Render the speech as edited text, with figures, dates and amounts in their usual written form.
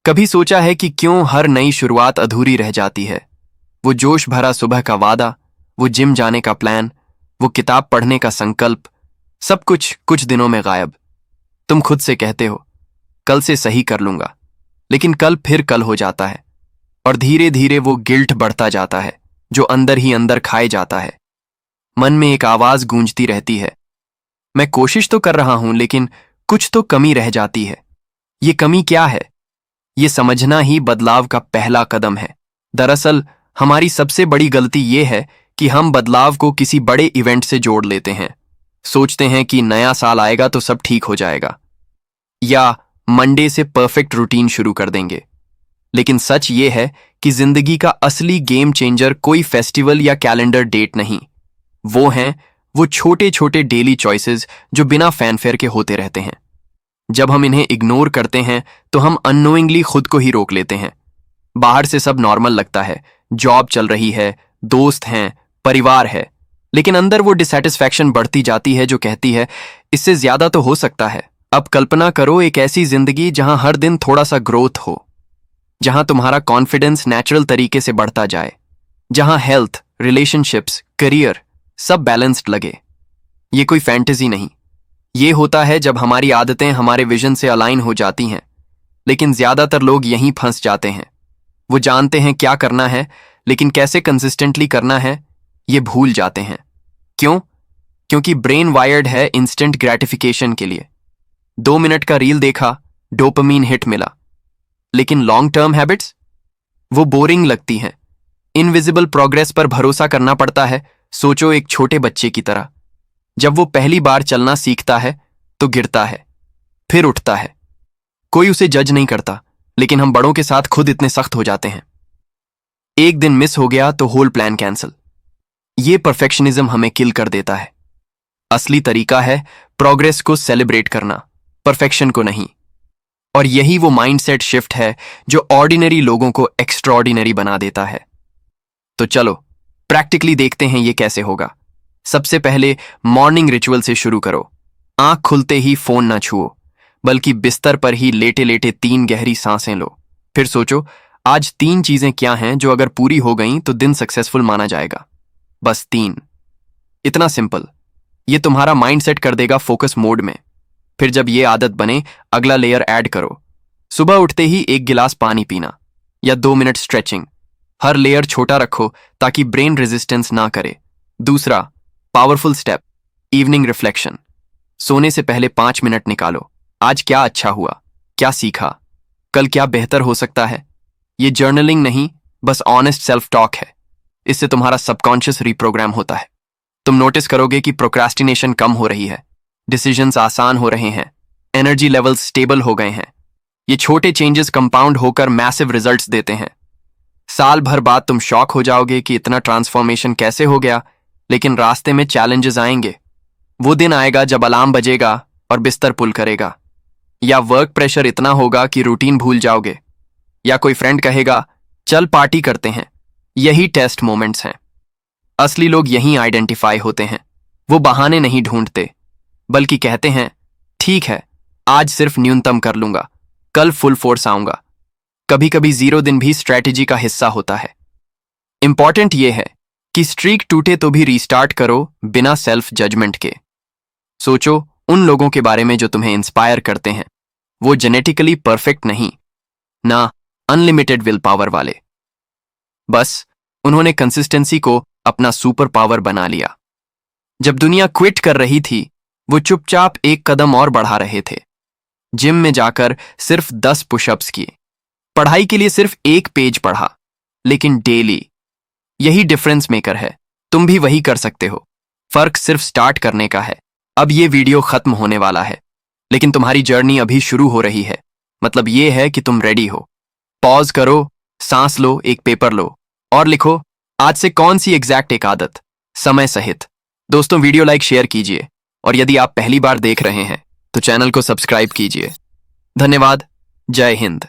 कभी सोचा है कि क्यों हर नई शुरुआत अधूरी रह जाती है? वो जोश भरा सुबह का वादा, वो जिम जाने का प्लान, वो किताब पढ़ने का संकल्प, सब कुछ कुछ दिनों में गायब। तुम खुद से कहते हो कल से सही कर लूंगा, लेकिन कल फिर कल हो जाता है और धीरे धीरे वो गिल्ट बढ़ता जाता है जो अंदर ही अंदर खाए जाता है। मन में एक आवाज गूंजती रहती है, मैं कोशिश तो कर रहा हूं लेकिन कुछ तो कमी रह जाती है। ये कमी क्या है? ये समझना ही बदलाव का पहला कदम है। दरअसल हमारी सबसे बड़ी गलती ये है कि हम बदलाव को किसी बड़े इवेंट से जोड़ लेते हैं। सोचते हैं कि नया साल आएगा तो सब ठीक हो जाएगा, या मंडे से परफेक्ट रूटीन शुरू कर देंगे। लेकिन सच ये है कि जिंदगी का असली गेम चेंजर कोई फेस्टिवल या कैलेंडर डेट नहीं, वो हैं वो छोटे छोटे डेली चॉइसेस जो बिना फैनफेयर के होते रहते हैं। जब हम इन्हें इग्नोर करते हैं तो हम अननोइंगली खुद को ही रोक लेते हैं। बाहर से सब नॉर्मल लगता है, जॉब चल रही है, दोस्त हैं, परिवार है, लेकिन अंदर वो डिसैटिस्फैक्शन बढ़ती जाती है जो कहती है इससे ज्यादा तो हो सकता है। अब कल्पना करो एक ऐसी जिंदगी जहां हर दिन थोड़ा सा ग्रोथ हो, जहां तुम्हारा कॉन्फिडेंस नेचुरल तरीके से बढ़ता जाए, जहां हेल्थ, रिलेशनशिप्स, करियर सब बैलेंस्ड लगे। ये कोई फैंटेसी नहीं, ये होता है जब हमारी आदतें हमारे विजन से अलाइन हो जाती हैं। लेकिन ज्यादातर लोग यहीं फंस जाते हैं। वो जानते हैं क्या करना है, लेकिन कैसे कंसिस्टेंटली करना है ये भूल जाते हैं। क्यों? क्योंकि ब्रेन वायर्ड है इंस्टेंट ग्रेटिफिकेशन के लिए। 2 मिनट का रील देखा, डोपामीन हिट मिला। लेकिन लॉन्ग टर्म हैबिट्स वो बोरिंग लगती हैं। इनविजिबल प्रोग्रेस पर भरोसा करना पड़ता है। सोचो एक छोटे बच्चे की तरह, जब वो पहली बार चलना सीखता है तो गिरता है, फिर उठता है। कोई उसे जज नहीं करता, लेकिन हम बड़ों के साथ खुद इतने सख्त हो जाते हैं। एक दिन मिस हो गया तो होल प्लान कैंसिल। ये परफेक्शनिज्म हमें किल कर देता है। असली तरीका है प्रोग्रेस को सेलिब्रेट करना, परफेक्शन को नहीं। और यही वो माइंडसेट शिफ्ट है जो ऑर्डिनरी लोगों को एक्स्ट्राऑर्डिनरी बना देता है। तो चलो प्रैक्टिकली देखते हैं ये कैसे होगा। सबसे पहले मॉर्निंग रिचुअल से शुरू करो। आंख खुलते ही फोन ना छुओ, बल्कि बिस्तर पर ही लेटे लेटे 3 गहरी सांसें लो। फिर सोचो आज 3 चीजें क्या हैं जो अगर पूरी हो गईं तो दिन सक्सेसफुल माना जाएगा। बस 3। इतना सिंपल। ये तुम्हारा माइंडसेट कर देगा फोकस मोड में। फिर जब ये आदत बने, अगला लेयर ऐड करो। सुबह उठते ही 1 गिलास पानी पीना या 2 मिनट स्ट्रेचिंग। हर लेयर छोटा रखो ताकि ब्रेन रेजिस्टेंस ना करे। दूसरा पावरफुल स्टेप, इवनिंग रिफ्लेक्शन। सोने से पहले 5 मिनट निकालो। आज क्या अच्छा हुआ, क्या सीखा, कल क्या बेहतर हो सकता है। ये जर्नलिंग नहीं, बस ऑनेस्ट सेल्फ टॉक है। इससे तुम्हारा सबकॉन्शियस रिप्रोग्राम होता है। तुम नोटिस करोगे कि प्रोक्रास्टिनेशन कम हो रही है, डिसीजंस आसान हो रहे हैं, एनर्जी लेवल्स स्टेबल हो गए हैं। ये छोटे चेंजेस कंपाउंड होकर मैसिव रिजल्ट्स देते हैं। साल भर बाद तुम शॉक हो जाओगे कि इतना ट्रांसफॉर्मेशन कैसे हो गया। लेकिन रास्ते में चैलेंजेस आएंगे। वो दिन आएगा जब अलार्म बजेगा और बिस्तर पुल करेगा, या वर्क प्रेशर इतना होगा कि रूटीन भूल जाओगे, या कोई फ्रेंड कहेगा चल पार्टी करते हैं। यही टेस्ट मोमेंट्स हैं। असली लोग यहीं आइडेंटिफाई होते हैं। वो बहाने नहीं ढूंढते, बल्कि कहते हैं ठीक है, आज सिर्फ न्यूनतम कर लूंगा, कल फुल फोर्स आऊंगा। कभी कभी 0 दिन भी स्ट्रैटेजी का हिस्सा होता है। इंपॉर्टेंट ये है कि स्ट्रीक टूटे तो भी रीस्टार्ट करो बिना सेल्फ जजमेंट के। सोचो उन लोगों के बारे में जो तुम्हें इंस्पायर करते हैं। वो जेनेटिकली परफेक्ट नहीं, ना अनलिमिटेड विल पावर वाले। बस उन्होंने कंसिस्टेंसी को अपना सुपर पावर बना लिया। जब दुनिया क्विट कर रही थी, वो चुपचाप 1 कदम और बढ़ा रहे थे। जिम में जाकर सिर्फ 10 पुशअप्स किए, पढ़ाई के लिए सिर्फ 1 पेज पढ़ा, लेकिन डेली। यही डिफरेंस मेकर है। तुम भी वही कर सकते हो। फर्क सिर्फ स्टार्ट करने का है। अब ये वीडियो खत्म होने वाला है, लेकिन तुम्हारी जर्नी अभी शुरू हो रही है। मतलब ये है कि तुम रेडी हो। पॉज करो, सांस लो, एक पेपर लो और लिखो आज से कौन सी एग्जैक्ट एक आदत, समय सहित। दोस्तों वीडियो लाइक शेयर कीजिए, और यदि आप पहली बार देख रहे हैं तो चैनल को सब्सक्राइब कीजिए। धन्यवाद। जय हिंद।